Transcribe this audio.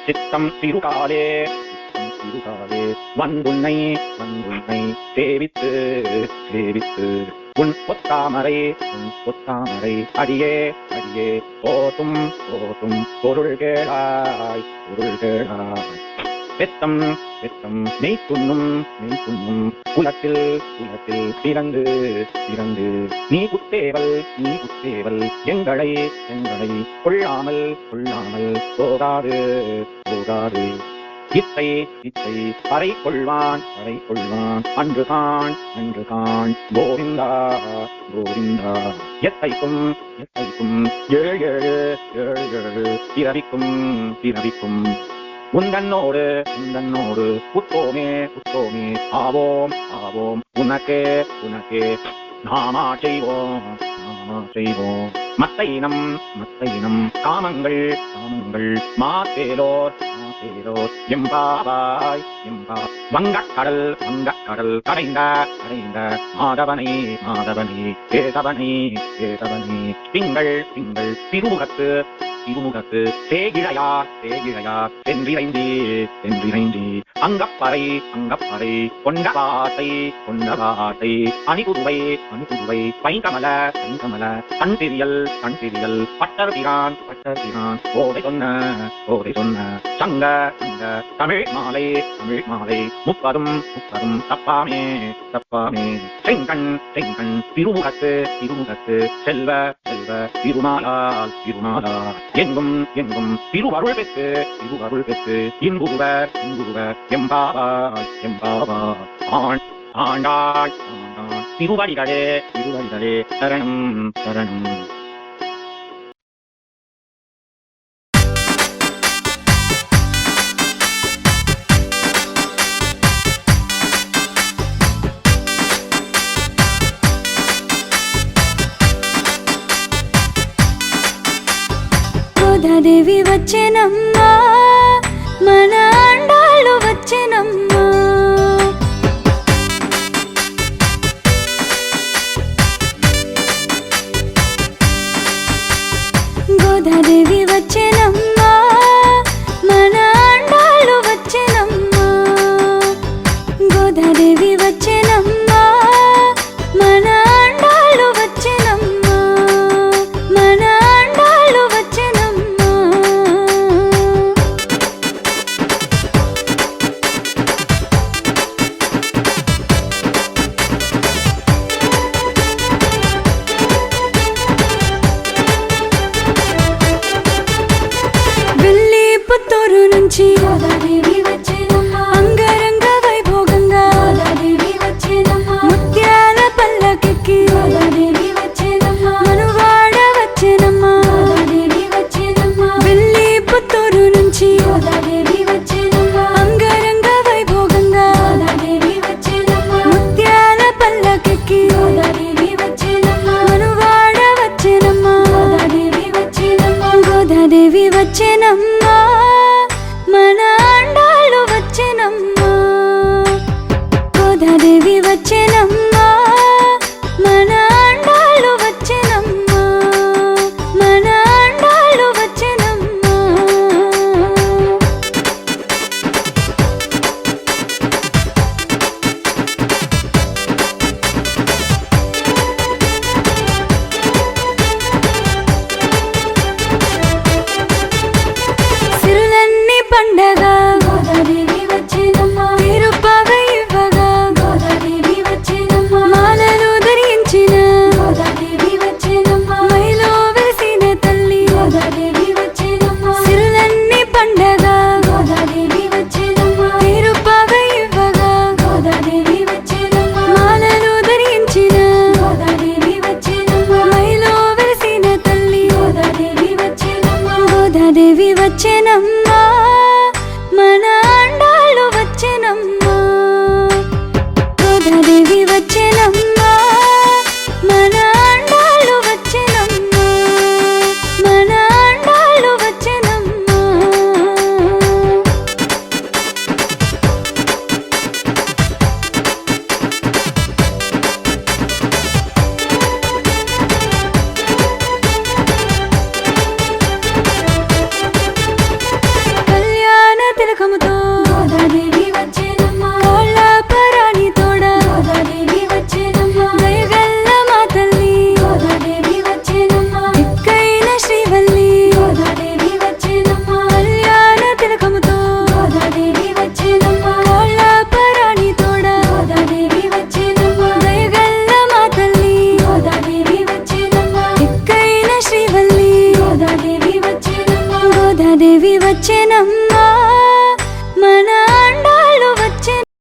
சித்தம் திருகாலே வந்துன்னை சேவித்து உன் பொத்தாமரை அடியே போதும் பொருள் கேளாய் பெத்தம் மெய் துண்ணும் குலத்தில் பிறந்து நீ குத்தேவல் எங்களை கொள்ளாமல் போகாது இத்தை அறை கொள்வான் அன்று காண் கோவிந்தா எத்தைக்கும் ஏழு பிறவிக்கும் உந்தன்னோடு உத்தோமே ஆவோம் உனக்கே நாமா செய்வோம் மத்த இனம் காமங்கள் மாத்தேலோர் எம்பாவாய் வங்கக்கடல் கடைந்த மாதவனை கேசவனை திங்கள் திருமுகத்து சேகிழையார் சென்றிரைந்தி அங்கப்பறை கொண்டவாசை அணிகுதுவை பைங்கமல கண்பிரியல் பட்டர்பிரான் ஓதை சொன்ன சங்க தமிழ் மாலை முப்பதும் தப்பாமே செங்கண் திருமுகத்து செல்வ திருமாலால் எங்கும் திருவருள் பெற்று இன்புருவர் எம்பாவா ஆண்டாள் திருவடிகளே சரணம் దేవి వచ్చేనమ్మా మన ఆండాళ్ళు వచ్చేనమ్మా గోదాదేవి వచ్చేనమ్మా మన ఆండాళ్ళు వచ్చేనమ్మా గోదాదేవి వచ్చేనమ్మా మన ఆండాళ్ళు వచ్చేనమ్మా మన ఆండాళ్ళు వచ్చేనమ్మా వెళ్ళి పుత్తూరు నుంచి గోదాదేవి వచ్చేనమ్మా అంగరంగ వైభోగంగా గోదాదేవి వచ్చేనమ్మా ముత్యాల పల్లకెక్కి గోదాదేవి వచ్చేనమ్మా మనువాడ వచ్చేనమ్మా గోదాదేవి వచ్చేనమ్మా వెళ్ళి పుత్తూరు నుంచి గోదాదేవి వచ్చేనమ్మా అంగరంగ వైభోగంగా గోదాదేవి వచ్చేనమ్మా ముత్యాల పల్లకెక్కి గోదాదేవి వచ్చేనమ్మా మనువాడ వచ్చేనమ్మా గోదాదేవి వచ్చేనమ్మా గోదాదేవి వచ్చేనమ్మా మన ఆండాళ్ళు వచ్చేనమ్మా గోదాదేవి వచ్చేనమ్మా మన ఆండాళ్ళు వచ్చేనమ్మా మన ఆండాళ్ళు వచ్చేనమ్మా సిరులన్నీ పండగ గోదాదేవి వచ్చేనమ్మా తిరుపగ ఇవ్వగా గోదాదేవి వచ్చేనమ్మా మాలలు ధరించిన గోదాదేవి వచ్చేనమ్మా మైలో వెలిసిన తల్లి గోదాదేవి వచ్చేనమ్మా సిరులన్నీ పండగ గోదాదేవి వచ్చేనమ్మా తిరుపగ ఇవ్వగా గోదాదేవి వచ్చేనమ్మా మాలలు ధరించిన గోదాదేవి వచ్చేనమ్మా మైలో వెలిసిన తల్లి గోదాదేవి వచ్చేనమ్మా గోదాదేవి వచ్చేనమ్మా మన